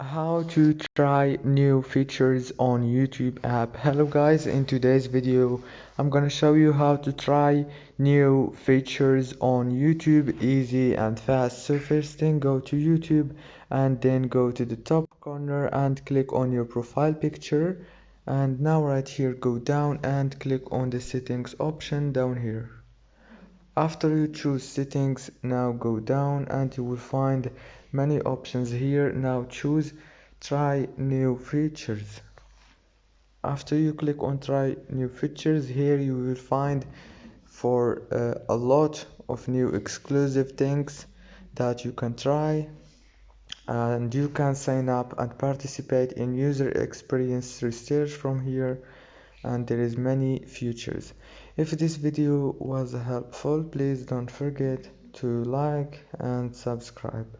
How to try new features on YouTube app. Hello guys, in today's video I'm gonna show you how to try new features on YouTube easy and fast. So first thing, go to YouTube and then go to the top corner and click on your profile picture, and now right here go down and click on the settings option down here. After you choose settings, now go down and you will find many options here. Now choose try new features. After you click on try new features, here you will find for a lot of new exclusive things that you can try, and you can sign up and participate in user experience research from here, and there is many features. If this video was helpful, please don't forget to like and subscribe.